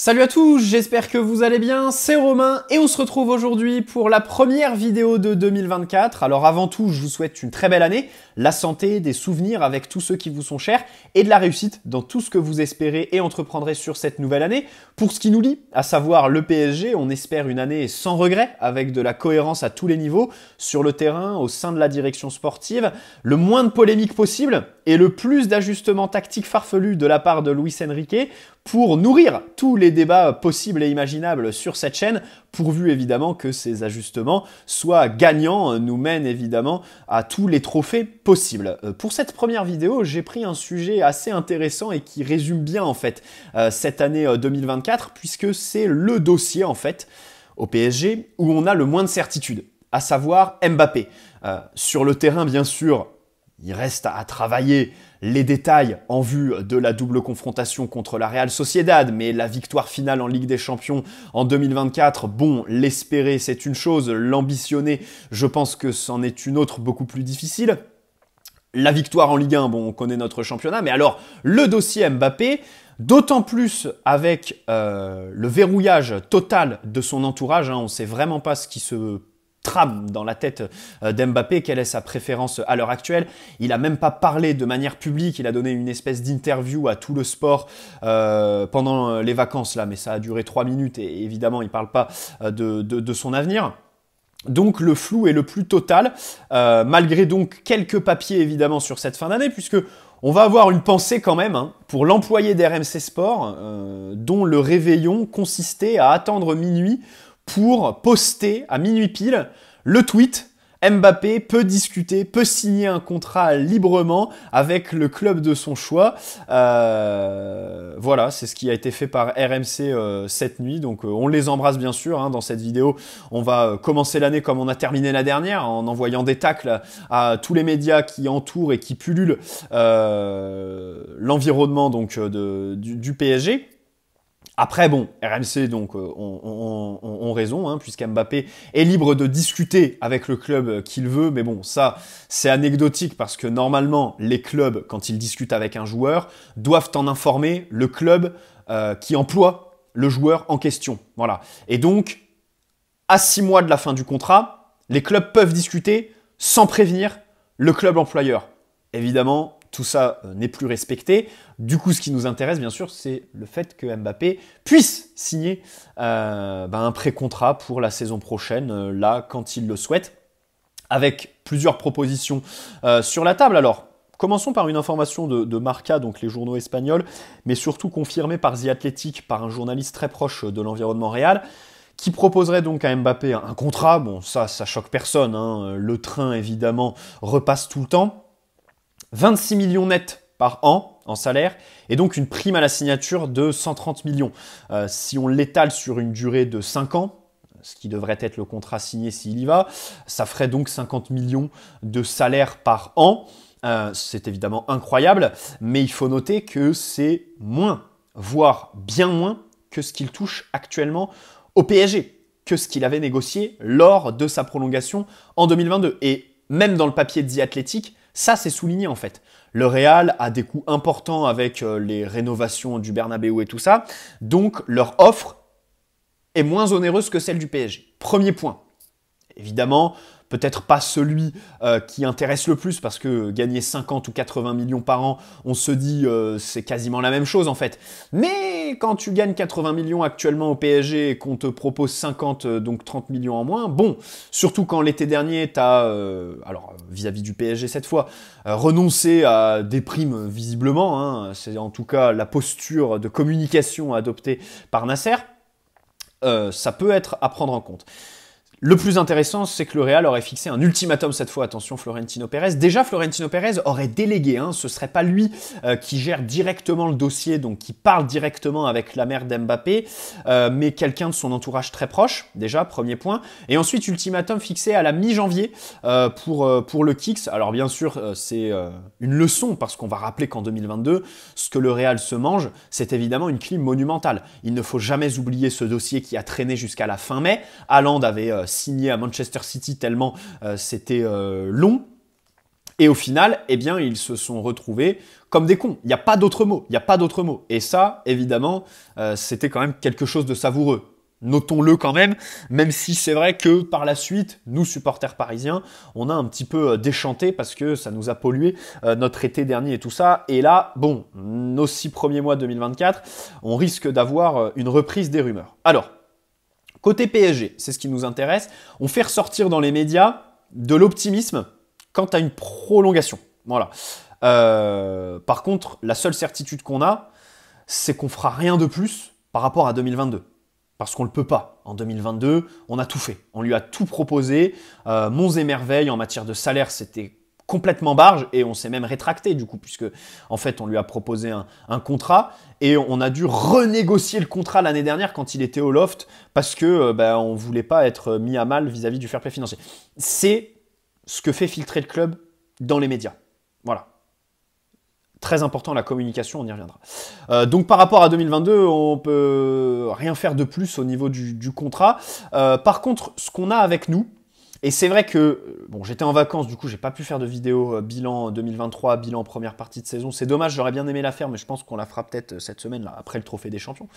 Salut à tous, j'espère que vous allez bien, c'est Romain et on se retrouve aujourd'hui pour la première vidéo de 2024. Alors avant tout, je vous souhaite une très belle année, la santé, des souvenirs avec tous ceux qui vous sont chers et de la réussite dans tout ce que vous espérez et entreprendrez sur cette nouvelle année. Pour ce qui nous lie, à savoir le PSG, on espère une année sans regret avec de la cohérence à tous les niveaux, sur le terrain, au sein de la direction sportive, le moins de polémiques possible et le plus d'ajustements tactiques farfelus de la part de Luis Enrique pour nourrir tous les débats possibles et imaginables sur cette chaîne, pourvu évidemment que ces ajustements soient gagnants, nous mènent évidemment à tous les trophées possibles. Pour cette première vidéo, j'ai pris un sujet assez intéressant et qui résume bien en fait cette année 2024, puisque c'est le dossier en fait au PSG où on a le moins de certitude, à savoir Mbappé. Sur le terrain, bien sûr, il reste à travailler les détails en vue de la double confrontation contre la Real Sociedad, mais la victoire finale en Ligue des Champions en 2024, bon, l'espérer c'est une chose, l'ambitionner, je pense que c'en est une autre beaucoup plus difficile. La victoire en Ligue 1, bon, on connaît notre championnat, mais alors le dossier Mbappé, d'autant plus avec le verrouillage total de son entourage, on ne sait vraiment pas ce qui se trame dans la tête d'Mbappé, quelle est sa préférence à l'heure actuelle. Il n'a même pas parlé de manière publique, il a donné une espèce d'interview à tout le sport pendant les vacances, là, mais ça a duré 3 minutes et évidemment il ne parle pas de son avenir. Donc le flou est le plus total, malgré donc quelques papiers évidemment sur cette fin d'année, puisque on va avoir une pensée quand même pour l'employé d'RMC Sport, dont le réveillon consistait à attendre minuit pour poster à minuit pile le tweet « Mbappé peut discuter, peut signer un contrat librement avec le club de son choix ». Voilà, c'est ce qui a été fait par RMC cette nuit. Donc on les embrasse bien sûr. Dans cette vidéo, on va commencer l'année comme on a terminé la dernière, en envoyant des tacles à tous les médias qui entourent et qui pullulent l'environnement donc du PSG. Après, bon, RMC donc ont raison, puisqu'Mbappé est libre de discuter avec le club qu'il veut, mais bon, ça, c'est anecdotique parce que normalement, les clubs, quand ils discutent avec un joueur, doivent en informer le club qui emploie le joueur en question. Voilà. Et donc, à 6 mois de la fin du contrat, les clubs peuvent discuter sans prévenir le club employeur. Évidemment, tout ça n'est plus respecté. Du coup, ce qui nous intéresse, bien sûr, c'est le fait que Mbappé puisse signer un pré-contrat pour la saison prochaine, là, quand il le souhaite, avec plusieurs propositions sur la table. Alors, commençons par une information de Marca, donc les journaux espagnols, mais surtout confirmée par The Athletic, par un journaliste très proche de l'environnement réel, qui proposerait donc à Mbappé un contrat. Bon, ça choque personne, le train, évidemment, repasse tout le temps. 26 millions nets par an en salaire et donc une prime à la signature de 130 millions. Si on l'étale sur une durée de 5 ans, ce qui devrait être le contrat signé s'il y va, ça ferait donc 50 millions de salaire par an. C'est évidemment incroyable, mais il faut noter que c'est moins, voire bien moins que ce qu'il touche actuellement au PSG, que ce qu'il avait négocié lors de sa prolongation en 2022. Et même dans le papier de The Athletic, ça, c'est souligné en fait. Le Real a des coûts importants avec les rénovations du Bernabéu et tout ça. Donc, leur offre est moins onéreuse que celle du PSG. Premier point. Évidemment, peut-être pas celui qui intéresse le plus parce que gagner 50 ou 80 millions par an, on se dit c'est quasiment la même chose en fait. Mais quand tu gagnes 80 millions actuellement au PSG et qu'on te propose 50, donc 30 millions en moins, bon, surtout quand l'été dernier, tu as, alors vis-à-vis du PSG cette fois, renoncé à des primes visiblement, c'est en tout cas la posture de communication adoptée par Nasser, ça peut être à prendre en compte. Le plus intéressant, c'est que le Real aurait fixé un ultimatum cette fois, attention Florentino Pérez. Déjà, Florentino Pérez aurait délégué, ce serait pas lui qui gère directement le dossier, donc qui parle directement avec la mère d'Mbappé, mais quelqu'un de son entourage très proche, déjà, premier point. Et ensuite, ultimatum fixé à la mi-janvier pour le Kicks. Alors bien sûr, c'est une leçon, parce qu'on va rappeler qu'en 2022, ce que le Real se mange, c'est évidemment une clim monumentale. Il ne faut jamais oublier ce dossier qui a traîné jusqu'à la fin mai. Haaland avait signé à Manchester City tellement c'était long. Et au final, eh bien, ils se sont retrouvés comme des cons. Il n'y a pas d'autre mot. Il n'y a pas d'autre mot. Et ça, évidemment, c'était quand même quelque chose de savoureux. Notons-le quand même si c'est vrai que par la suite, nous, supporters parisiens, on a un petit peu déchanté parce que ça nous a pollué notre été dernier et tout ça. Et là, bon, nos 6 premiers mois de 2024, on risque d'avoir une reprise des rumeurs. Alors, côté PSG, c'est ce qui nous intéresse, on fait ressortir dans les médias de l'optimisme quant à une prolongation. Voilà. Par contre, la seule certitude qu'on a, c'est qu'on fera rien de plus par rapport à 2022. Parce qu'on ne le peut pas. En 2022, on a tout fait. On lui a tout proposé. Monts et merveilles en matière de salaire, c'était complètement barge et on s'est même rétracté du coup, puisque en fait, on lui a proposé un contrat et on a dû renégocier le contrat l'année dernière quand il était au loft parce que on voulait pas être mis à mal vis-à-vis du fair play financier. C'est ce que fait filtrer le club dans les médias. Voilà. Très important, la communication, on y reviendra. Donc par rapport à 2022, on peut rien faire de plus au niveau du contrat. Par contre, ce qu'on a avec nous, et c'est vrai que, bon, j'étais en vacances, du coup, j'ai pas pu faire de vidéo bilan 2023, bilan première partie de saison. C'est dommage, j'aurais bien aimé la faire, mais je pense qu'on la fera peut-être cette semaine, là, après le Trophée des Champions.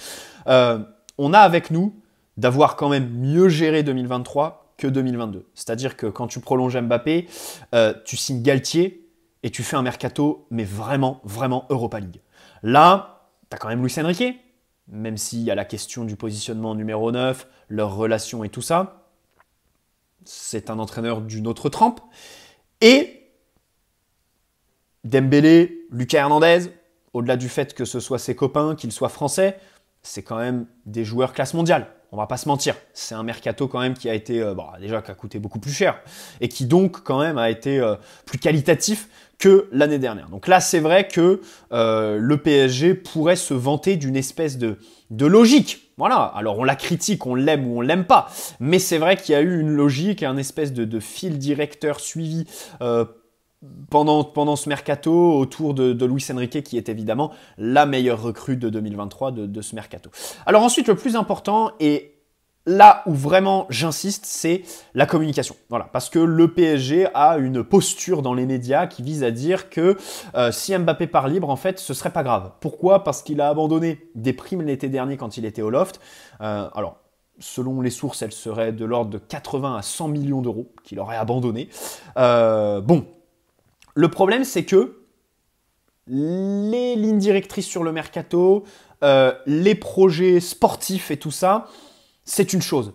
On a avec nous d'avoir quand même mieux géré 2023 que 2022. C'est-à-dire que quand tu prolonges Mbappé, tu signes Galtier, et tu fais un mercato, mais vraiment, vraiment Europa League. Là, tu as quand même Luis Enrique, même s'il y a la question du positionnement numéro 9, leur relation et tout ça. C'est un entraîneur d'une autre trempe. Et Dembélé, Lucas Hernandez, au-delà du fait que ce soit ses copains, qu'ils soient français, c'est quand même des joueurs classe mondiale. On va pas se mentir, c'est un mercato quand même qui a été, déjà qui a coûté beaucoup plus cher et qui donc quand même a été plus qualitatif que l'année dernière. Donc là, c'est vrai que le PSG pourrait se vanter d'une espèce de logique. Voilà, alors on la critique, on l'aime ou on l'aime pas, mais c'est vrai qu'il y a eu une logique et un espèce de fil directeur suivi pendant ce mercato autour de Luis Enrique qui est évidemment la meilleure recrue de 2023 de ce mercato. Alors ensuite, le plus important et là où vraiment j'insiste, c'est la communication. Voilà, parce que le PSG a une posture dans les médias qui vise à dire que si Mbappé part libre, en fait, ce serait pas grave. Pourquoi ? Parce qu'il a abandonné des primes l'été dernier quand il était au loft. Alors, selon les sources, elles seraient de l'ordre de 80 à 100 millions d'euros qu'il aurait abandonné. Bon, le problème, c'est que les lignes directrices sur le mercato, les projets sportifs et tout ça, c'est une chose.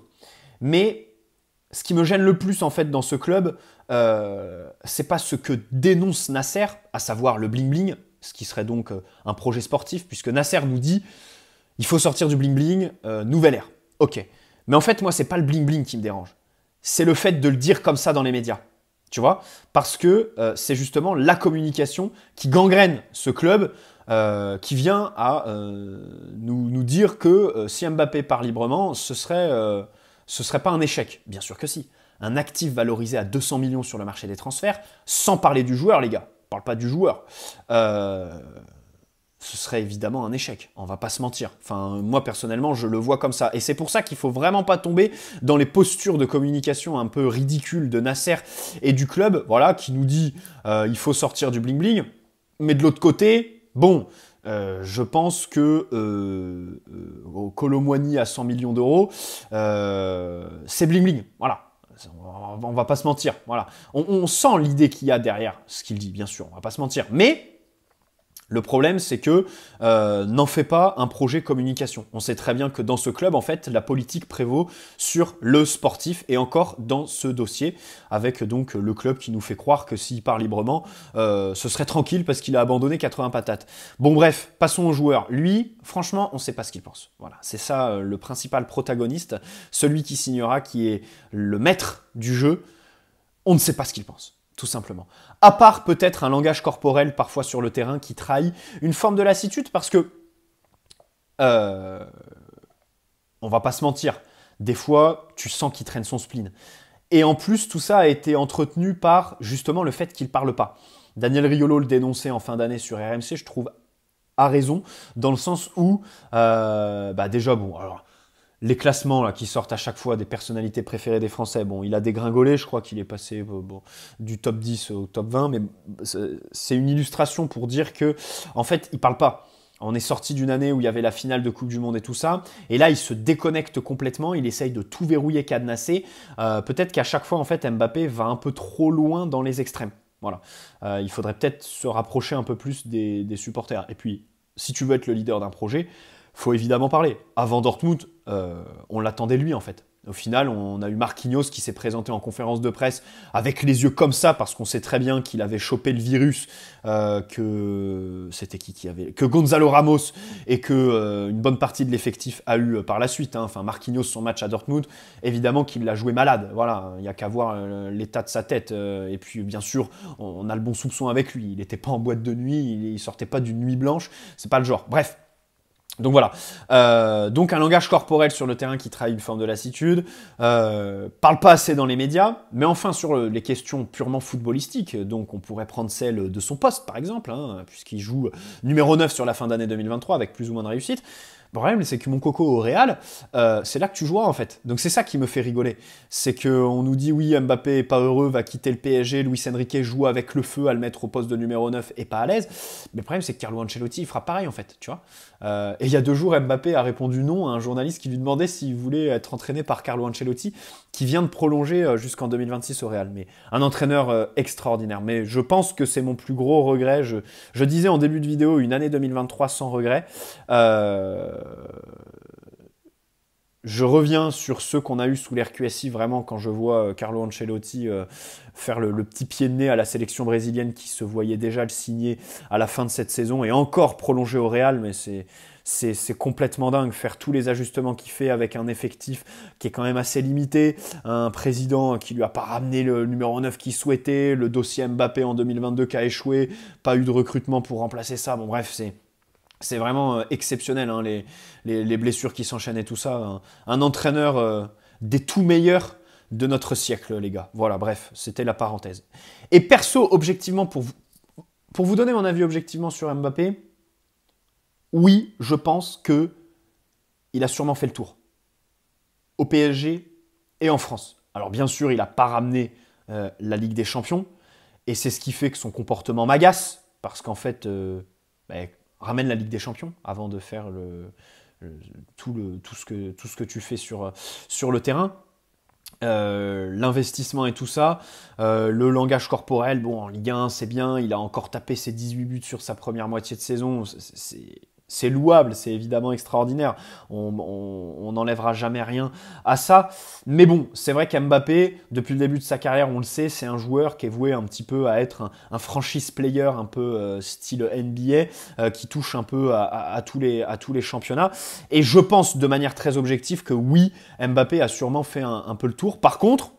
Mais ce qui me gêne le plus en fait dans ce club, c'est pas ce que dénonce Nasser, à savoir le bling-bling, ce qui serait donc un projet sportif, puisque Nasser nous dit il faut sortir du bling-bling, nouvelle ère. Ok. Mais en fait, moi, c'est pas le bling-bling qui me dérange. C'est le fait de le dire comme ça dans les médias. Tu vois ? Parce que c'est justement la communication qui gangrène ce club, qui vient à nous dire que si Mbappé part librement, ce serait pas un échec. Bien sûr que si. Un actif valorisé à 200 millions sur le marché des transferts, sans parler du joueur, les gars. On parle pas du joueur. Ce serait évidemment un échec, on va pas se mentir. Enfin, moi personnellement, je le vois comme ça. Et c'est pour ça qu'il faut vraiment pas tomber dans les postures de communication un peu ridicules de Nasser et du club, voilà, qui nous dit il faut sortir du bling-bling. Mais de l'autre côté, bon, je pense que au Kolo Muani à 100 millions d'euros, c'est bling-bling, voilà. On va pas se mentir, voilà. On sent l'idée qu'il y a derrière ce qu'il dit, bien sûr, on va pas se mentir. Mais le problème, c'est que n'en fait pas un projet communication. On sait très bien que dans ce club, en fait, la politique prévaut sur le sportif et encore dans ce dossier, avec donc le club qui nous fait croire que s'il part librement, ce serait tranquille parce qu'il a abandonné 80 patates. Bon bref, passons au joueur. Lui, franchement, on ne sait pas ce qu'il pense. Voilà, c'est ça le principal protagoniste, celui qui signera, qui est le maître du jeu. On ne sait pas ce qu'il pense. Tout simplement. À part peut-être un langage corporel parfois sur le terrain qui trahit une forme de lassitude parce que, on va pas se mentir, des fois tu sens qu'il traîne son spleen. Et en plus tout ça a été entretenu par justement le fait qu'il parle pas. Daniel Riolo le dénonçait en fin d'année sur RMC, je trouve, a raison, dans le sens où, déjà bon, alors les classements là, qui sortent à chaque fois des personnalités préférées des Français, bon, il a dégringolé, je crois qu'il est passé du top 10 au top 20, mais c'est une illustration pour dire que, en fait, il parle pas. On est sorti d'une année où il y avait la finale de Coupe du Monde et tout ça, et là il se déconnecte complètement, il essaye de tout verrouiller, cadenasser. Peut-être qu'à chaque fois en fait Mbappé va un peu trop loin dans les extrêmes. Voilà. Il faudrait peut-être se rapprocher un peu plus des supporters. Et puis, si tu veux être le leader d'un projet, faut évidemment parler. Avant Dortmund, on l'attendait lui en fait. Au final, on a eu Marquinhos qui s'est présenté en conférence de presse avec les yeux comme ça parce qu'on sait très bien qu'il avait chopé le virus, que c'était qui avait, que Gonzalo Ramos et que une bonne partie de l'effectif a eu par la suite. Hein. Enfin, Marquinhos, son match à Dortmund, évidemment qu'il l'a joué malade. Voilà, il n'y a qu'à voir l'état de sa tête. Et puis, bien sûr, on a le bon soupçon avec lui. Il n'était pas en boîte de nuit, il sortait pas d'une nuit blanche. C'est pas le genre. Bref. Donc voilà, donc un langage corporel sur le terrain qui trahit une forme de lassitude, parle pas assez dans les médias, mais enfin sur les questions purement footballistiques, donc on pourrait prendre celle de son poste par exemple, hein, puisqu'il joue numéro 9 sur la fin d'année 2023 avec plus ou moins de réussite. Le problème, c'est que mon coco au Real, c'est là que tu joueras en fait. Donc c'est ça qui me fait rigoler. C'est qu'on nous dit oui, Mbappé est pas heureux, va quitter le PSG, Luis Enrique joue avec le feu à le mettre au poste de numéro 9 et pas à l'aise. Mais le problème, c'est que Carlo Ancelotti, il fera pareil en fait, tu vois. Et il y a 2 jours, Mbappé a répondu non à un journaliste qui lui demandait s'il voulait être entraîné par Carlo Ancelotti, qui vient de prolonger jusqu'en 2026 au Real. Mais un entraîneur extraordinaire. Mais je pense que c'est mon plus gros regret. Je disais en début de vidéo, une année 2023 sans regret. Je reviens sur ceux qu'on a eu sous l'RQSI, vraiment, quand je vois Carlo Ancelotti faire le petit pied de nez à la sélection brésilienne qui se voyait déjà le signer à la fin de cette saison et encore prolonger au Real, mais c'est complètement dingue, faire tous les ajustements qu'il fait avec un effectif qui est quand même assez limité, un président qui lui a pas ramené le numéro 9 qu'il souhaitait, le dossier Mbappé en 2022 qui a échoué, pas eu de recrutement pour remplacer ça, bon bref, c'est vraiment exceptionnel, hein, les blessures qui s'enchaînent et tout ça. Un entraîneur des tout meilleurs de notre siècle, les gars. Voilà, bref, c'était la parenthèse. Et perso, objectivement, pour vous donner mon avis objectivement sur Mbappé, oui, je pense que il a sûrement fait le tour. Au PSG et en France. Alors bien sûr, il n'a pas ramené la Ligue des Champions, et c'est ce qui fait que son comportement m'agace, parce qu'en fait... ramène la Ligue des Champions avant de faire tout ce que tu fais sur le terrain. L'investissement et tout ça, le langage corporel, bon, en Ligue 1, c'est bien, il a encore tapé ses 18 buts sur sa première moitié de saison, c'est louable, c'est évidemment extraordinaire, on n'enlèvera jamais rien à ça, mais bon, c'est vrai qu'Mbappé, depuis le début de sa carrière, on le sait, c'est un joueur qui est voué un petit peu à être un franchise player, un peu style NBA, qui touche un peu à tous les championnats, et je pense de manière très objective que oui, Mbappé a sûrement fait un peu le tour. Par contre,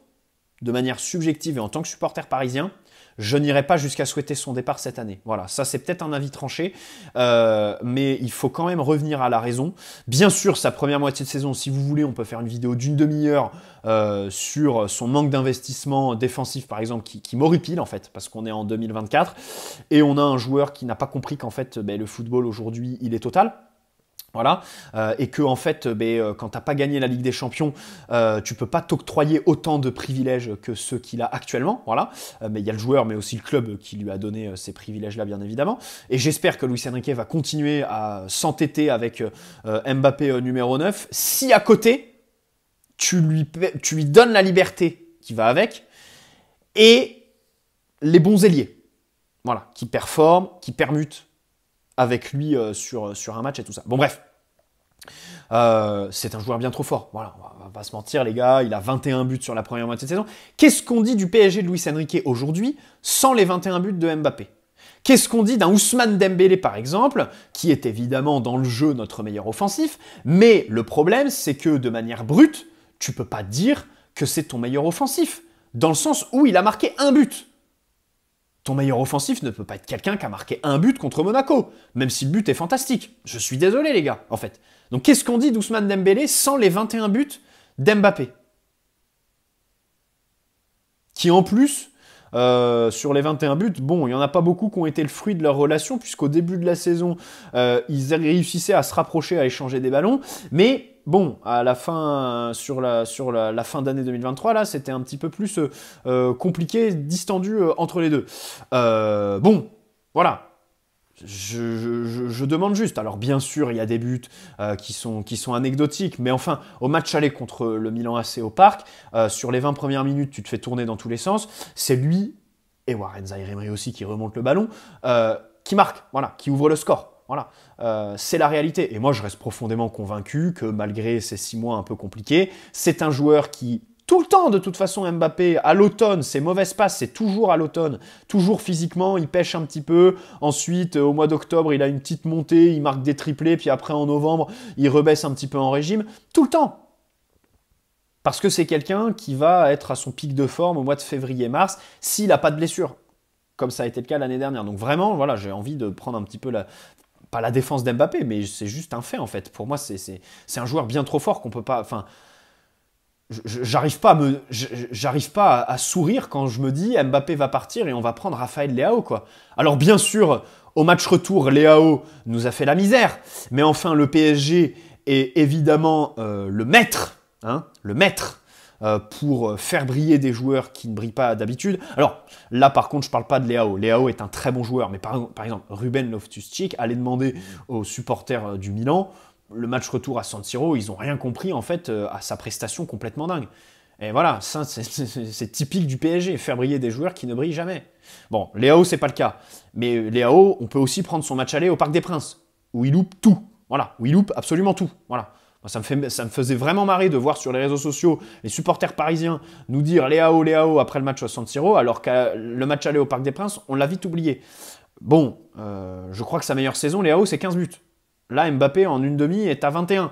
de manière subjective et en tant que supporter parisien, je n'irai pas jusqu'à souhaiter son départ cette année. Voilà, ça c'est peut-être un avis tranché, mais il faut quand même revenir à la raison. Bien sûr, sa première moitié de saison, si vous voulez, on peut faire une vidéo d'une demi-heure sur son manque d'investissement défensif, par exemple, qui m'horripile en fait, parce qu'on est en 2024, et on a un joueur qui n'a pas compris qu'en fait, le football aujourd'hui, il est total. Voilà, et que en fait, quand t'as pas gagné la Ligue des Champions, tu peux pas t'octroyer autant de privilèges que ceux qu'il a actuellement. Voilà, mais il y a le joueur, mais aussi le club qui lui a donné ces privilèges-là, bien évidemment. Et j'espère que Luis Enrique va continuer à s'entêter avec Mbappé numéro 9. Si à côté, tu lui donnes la liberté qui va avec et les bons ailiers, voilà, qui performent, qui permutent avec lui sur un match et tout ça. Bon bref, c'est un joueur bien trop fort. Voilà, on va pas se mentir les gars, il a 21 buts sur la première moitié de saison. Qu'est-ce qu'on dit du PSG de Luis Enrique aujourd'hui sans les 21 buts de Mbappé? Qu'est-ce qu'on dit d'un Ousmane Dembélé par exemple, qui est évidemment dans le jeu notre meilleur offensif, mais le problème c'est que de manière brute, tu peux pas dire que c'est ton meilleur offensif, dans le sens où il a marqué un but. Ton meilleur offensif ne peut pas être quelqu'un qui a marqué un but contre Monaco, même si le but est fantastique. Je suis désolé les gars, en fait. Donc qu'est-ce qu'on dit d'Ousmane Dembélé sans les 21 buts d'Mbappé? Qui en plus sur les 21 buts, bon, il n'y en a pas beaucoup qui ont été le fruit de leur relation, puisqu'au début de la saison, ils réussissaient à se rapprocher, à échanger des ballons, mais bon, à la fin, sur la fin d'année 2023, là, c'était un petit peu plus compliqué, distendu entre les deux. Bon, voilà. Je demande juste. Alors bien sûr, il y a des buts qui sont anecdotiques, mais enfin, au match aller contre le Milan AC au Parc, sur les 20 premières minutes, tu te fais tourner dans tous les sens. C'est lui, et Warren Zaïre-Emery aussi qui remonte le ballon, qui marque, voilà, qui ouvre le score. Voilà, c'est la réalité. Et moi, je reste profondément convaincu que malgré ces 6 mois un peu compliqués, c'est un joueur qui... Tout le temps, de toute façon, Mbappé, à l'automne, ses mauvaises passes, c'est toujours à l'automne. Toujours physiquement, il pêche un petit peu. Ensuite, au mois d'octobre, il a une petite montée, il marque des triplés. Puis après, en novembre, il rebaisse un petit peu en régime. Tout le temps. Parce que c'est quelqu'un qui va être à son pic de forme au mois de février-mars, s'il n'a pas de blessure. Comme ça a été le cas l'année dernière. Donc vraiment, voilà, j'ai envie de prendre un petit peu pas la défense d'Mbappé, mais c'est juste un fait, en fait. Pour moi, c'est un joueur bien trop fort qu'on peut pas... Enfin, j'arrive pas à sourire quand je me dis Mbappé va partir et on va prendre Raphaël Leao, quoi. Alors bien sûr, au match retour, Leao nous a fait la misère, mais enfin le PSG est évidemment le maître, hein, pour faire briller des joueurs qui ne brillent pas d'habitude. Alors là par contre je parle pas de Leao. Leao est un très bon joueur, mais par exemple Ruben Loftus-Cheek allait demander aux supporters du Milan le match retour à San Siro, ils n'ont rien compris en fait à sa prestation complètement dingue. Et voilà, ça c'est typique du PSG, faire briller des joueurs qui ne brillent jamais. Bon, Leao c'est pas le cas, mais Leao, on peut aussi prendre son match aller au Parc des Princes, où il loupe tout, voilà, où il loupe absolument tout, voilà. Ça me faisait vraiment marrer de voir sur les réseaux sociaux les supporters parisiens nous dire Leao, Leao après le match à San Siro, alors que le match aller au Parc des Princes, on l'a vite oublié. Bon, je crois que sa meilleure saison, Leao, c'est 15 buts. Là, Mbappé, en une demi, est à 21.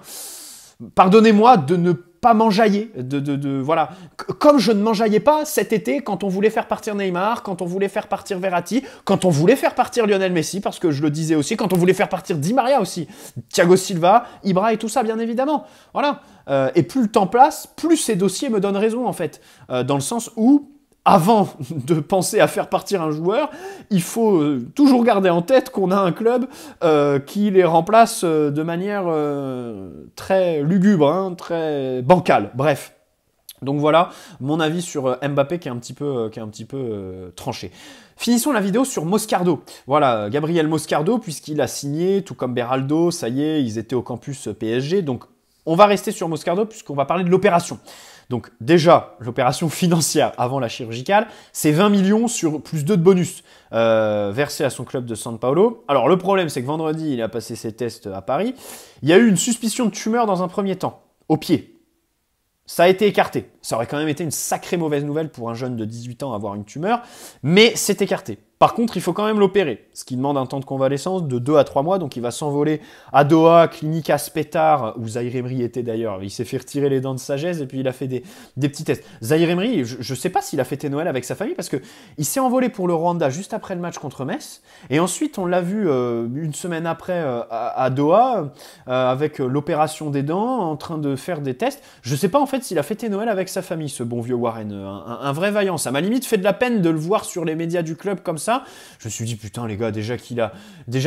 Pardonnez-moi de ne pas m'enjailler. Voilà. Comme je ne m'enjaillais pas cet été quand on voulait faire partir Neymar, quand on voulait faire partir Verratti, quand on voulait faire partir Lionel Messi, parce que je le disais aussi, quand on voulait faire partir Di Maria aussi, Thiago Silva, Ibra et tout ça, bien évidemment. Voilà. Et plus le temps passe, plus ces dossiers me donnent raison, en fait. Dans le sens où... Avant de penser à faire partir un joueur, il faut toujours garder en tête qu'on a un club qui les remplace de manière très lugubre, hein, très bancale. Bref. Donc voilà mon avis sur Mbappé qui est un petit peu tranché. Finissons la vidéo sur Moscardo. Voilà, Gabriel Moscardo, puisqu'il a signé, tout comme Beraldo, ça y est, ils étaient au campus PSG. Donc on va rester sur Moscardo puisqu'on va parler de l'opération. Donc déjà, l'opération financière avant la chirurgicale, c'est 20 millions sur plus 2 de bonus versés à son club de San Paolo. Alors le problème, c'est que vendredi, il a passé ses tests à Paris. Il y a eu une suspicion de tumeur dans un premier temps, au pied. Ça a été écarté. Ça aurait quand même été une sacrée mauvaise nouvelle pour un jeune de 18 ans avoir une tumeur, mais c'est écarté. Par contre, il faut quand même l'opérer, ce qui demande un temps de convalescence de 2 à 3 mois, donc il va s'envoler à Doha, clinique Aspetar, où Zaïre-Emery était d'ailleurs. Il s'est fait retirer les dents de sagesse et puis il a fait des petits tests. Zaïre-Emery, je ne sais pas s'il a fêté Noël avec sa famille, parce qu'il s'est envolé pour le Rwanda juste après le match contre Metz, et ensuite on l'a vu une semaine après à Doha, avec l'opération des dents, en train de faire des tests. Je ne sais pas en fait s'il a fêté Noël avec sa famille, ce bon vieux Warren, un vrai vaillant. Ça m'a limite fait de la peine de le voir sur les médias du club comme ça. Je me suis dit, putain les gars, déjà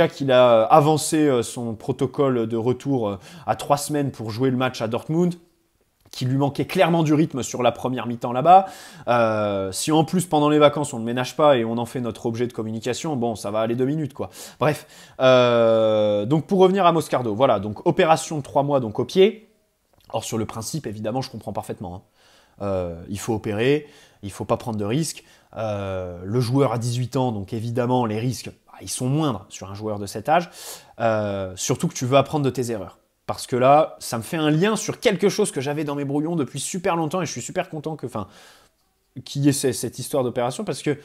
qu'il a avancé son protocole de retour à 3 semaines pour jouer le match à Dortmund, qu'il lui manquait clairement du rythme sur la première mi-temps là-bas. Si en plus pendant les vacances on ne ménage pas et on en fait notre objet de communication, bon ça va aller 2 minutes quoi. Bref, donc pour revenir à Moscardo, voilà, donc opération de 3 mois donc au pied. Or sur le principe évidemment je comprends parfaitement, hein. Il faut opérer, il ne faut pas prendre de risques. Le joueur a 18 ans, donc évidemment les risques, ils sont moindres sur un joueur de cet âge. Surtout que tu veux apprendre de tes erreurs. Parce que là, ça me fait un lien sur quelque chose que j'avais dans mes brouillons depuis super longtemps et je suis super content qu'il y ait cette histoire d'opération parce que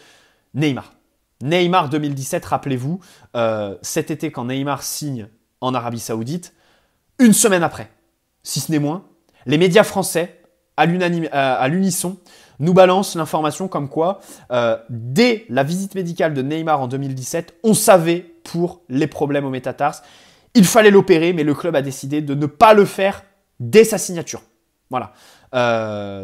Neymar 2017, rappelez-vous, cet été quand Neymar signe en Arabie Saoudite, une semaine après, si ce n'est moins, les médias français, à l'unisson, nous balance l'information comme quoi, dès la visite médicale de Neymar en 2017, on savait pour les problèmes au métatarse, il fallait l'opérer, mais le club a décidé de ne pas le faire dès sa signature. Voilà.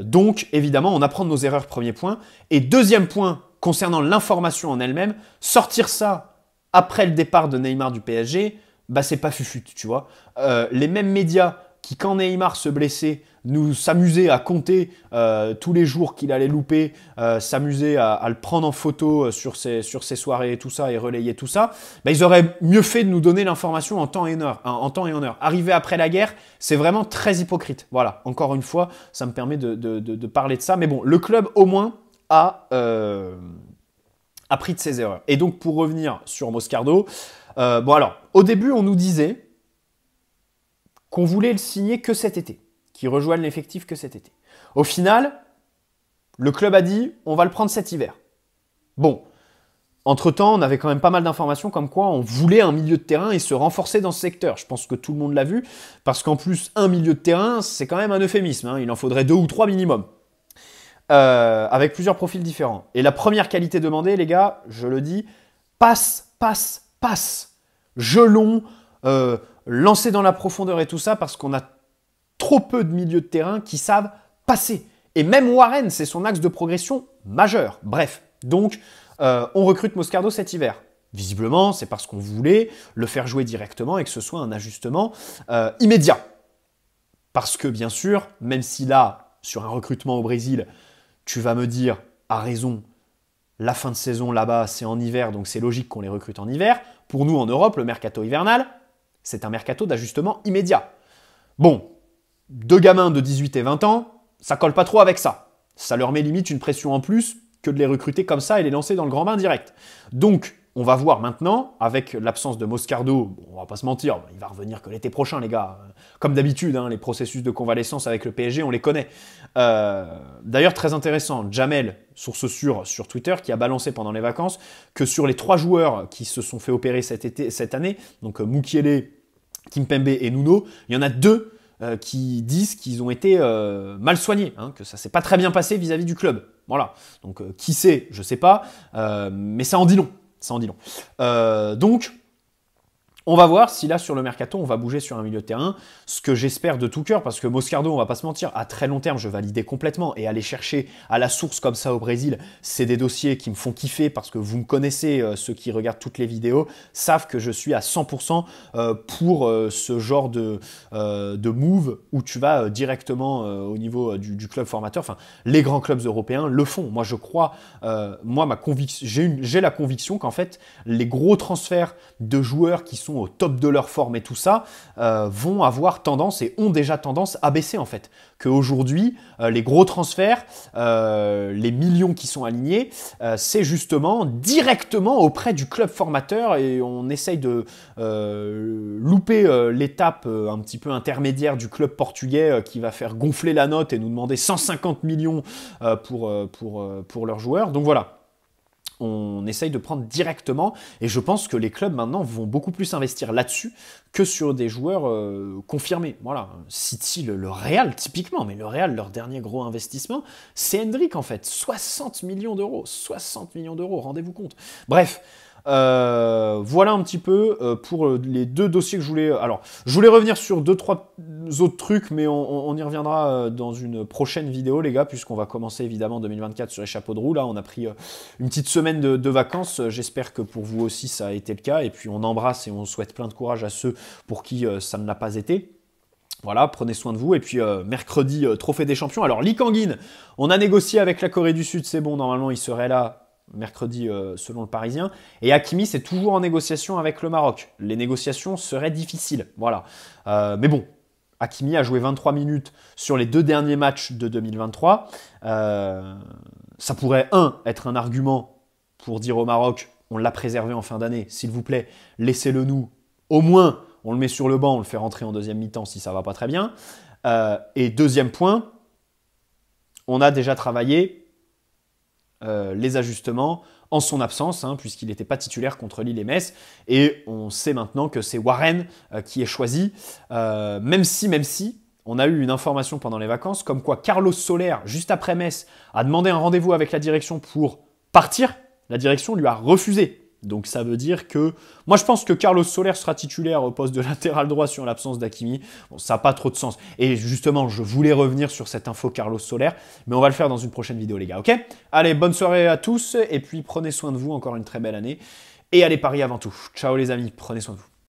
Donc, évidemment, on apprend de nos erreurs, premier point. Et deuxième point concernant l'information en elle-même, sortir ça après le départ de Neymar du PSG, bah c'est pas fufute, tu vois. Les mêmes médias qui, quand Neymar se blessait, nous s'amusaient à compter tous les jours qu'il allait louper, s'amusaient à le prendre en photo sur ses soirées et tout ça, et relayer tout ça, bah, ils auraient mieux fait de nous donner l'information en temps et en heure. Arrivé après la guerre, c'est vraiment très hypocrite. Voilà, encore une fois, ça me permet de parler de ça. Mais bon, le club, au moins, a pris de ses erreurs. Et donc, pour revenir sur Moscardo, bon alors, au début, on nous disait qu'on voulait le signer que cet été, qu'il rejoigne l'effectif que cet été. Au final, le club a dit on va le prendre cet hiver. Bon, entre-temps, on avait quand même pas mal d'informations comme quoi on voulait un milieu de terrain et se renforcer dans ce secteur. Je pense que tout le monde l'a vu, parce qu'en plus, un milieu de terrain, c'est quand même un euphémisme, hein. Il en faudrait 2 ou 3 minimum, avec plusieurs profils différents. Et la première qualité demandée, les gars, je le dis, passe. Gelon, lancer dans la profondeur et tout ça, parce qu'on a trop peu de milieux de terrain qui savent passer. Et même Warren, c'est son axe de progression majeur. Bref, donc on recrute Moscardo cet hiver. Visiblement, c'est parce qu'on voulait le faire jouer directement et que ce soit un ajustement immédiat. Parce que bien sûr, même si là, sur un recrutement au Brésil, tu vas me dire, à raison, la fin de saison là-bas, c'est en hiver, donc c'est logique qu'on les recrute en hiver. Pour nous, en Europe, le mercato hivernal, c'est un mercato d'ajustement immédiat. Bon, 2 gamins de 18 et 20 ans, ça colle pas trop avec ça. Ça leur met limite une pression en plus que de les recruter comme ça et les lancer dans le grand bain direct. Donc, on va voir maintenant, avec l'absence de Moscardo, bon, on va pas se mentir, il va revenir que l'été prochain, les gars. Comme d'habitude, hein, les processus de convalescence avec le PSG, on les connaît. D'ailleurs, très intéressant, Jamel, source sûre sur Twitter, qui a balancé pendant les vacances que sur les 3 joueurs qui se sont fait opérer cette année, donc Mukiele, Kimpembe et Nuno, il y en a 2 qui disent qu'ils ont été mal soignés, hein, que ça s'est pas très bien passé vis-à-vis du club. Voilà. Donc, qui sait, je sais pas, mais ça en dit long. Ça en dit long. Donc, on va voir si là, sur le mercato, on va bouger sur un milieu de terrain, ce que j'espère de tout cœur, parce que Moscardo, on va pas se mentir, à très long terme, je validais complètement, et aller chercher à la source comme ça au Brésil, c'est des dossiers qui me font kiffer, parce que vous me connaissez, ceux qui regardent toutes les vidéos, savent que je suis à 100% pour ce genre de move, où tu vas directement au niveau du club formateur. Enfin, les grands clubs européens le font. Moi, je crois, j'ai la conviction qu'en fait, les gros transferts de joueurs qui sont au top de leur forme et tout ça, vont avoir tendance et ont déjà tendance à baisser en fait. Qu'aujourd'hui, les gros transferts, les millions qui sont alignés, c'est justement directement auprès du club formateur et on essaye de louper l'étape un petit peu intermédiaire du club portugais qui va faire gonfler la note et nous demander 150 millions pour leurs joueurs. Donc voilà. On essaye de prendre directement et je pense que les clubs maintenant vont beaucoup plus investir là-dessus que sur des joueurs confirmés. Voilà, City, le Real typiquement, mais le Real, leur dernier gros investissement, c'est Hendrick en fait, 60 millions d'euros, rendez-vous compte. Bref, voilà un petit peu pour les 2 dossiers que je voulais... Alors, je voulais revenir sur 2-3 autres trucs, mais on y reviendra dans une prochaine vidéo, les gars, puisqu'on va commencer évidemment 2024 sur les chapeaux de roue. Là, on a pris une petite semaine de vacances. J'espère que pour vous aussi, ça a été le cas. Et puis, on embrasse et on souhaite plein de courage à ceux pour qui ça ne l'a pas été. Voilà, prenez soin de vous. Et puis, mercredi, Trophée des Champions. Alors, Lee Kang-in, on a négocié avec la Corée du Sud, c'est bon, normalement, il serait là mercredi selon le Parisien. Et Hakimi, c'est toujours en négociation avec le Maroc. Les négociations seraient difficiles. Voilà. Mais bon, Hakimi a joué 23 minutes sur les 2 derniers matchs de 2023. Ça pourrait, être un argument pour dire au Maroc, on l'a préservé en fin d'année, s'il vous plaît, laissez-le nous. Au moins, on le met sur le banc, on le fait rentrer en deuxième mi-temps si ça va pas très bien. Et deuxième point, on a déjà travaillé les ajustements en son absence, hein, puisqu'il n'était pas titulaire contre Lille et Metz. Et on sait maintenant que c'est Warren qui est choisi, même si on a eu une information pendant les vacances, comme quoi Carlos Soler, juste après Metz, a demandé un rendez-vous avec la direction pour partir. La direction lui a refusé. Donc ça veut dire que... Moi je pense que Carlos Soler sera titulaire au poste de latéral droit sur l'absence d'Hakimi. Bon, ça n'a pas trop de sens. Et justement, je voulais revenir sur cette info Carlos Soler, mais on va le faire dans une prochaine vidéo les gars, ok? Allez, bonne soirée à tous, et puis prenez soin de vous, encore une très belle année. Et allez Paris avant tout. Ciao les amis, prenez soin de vous.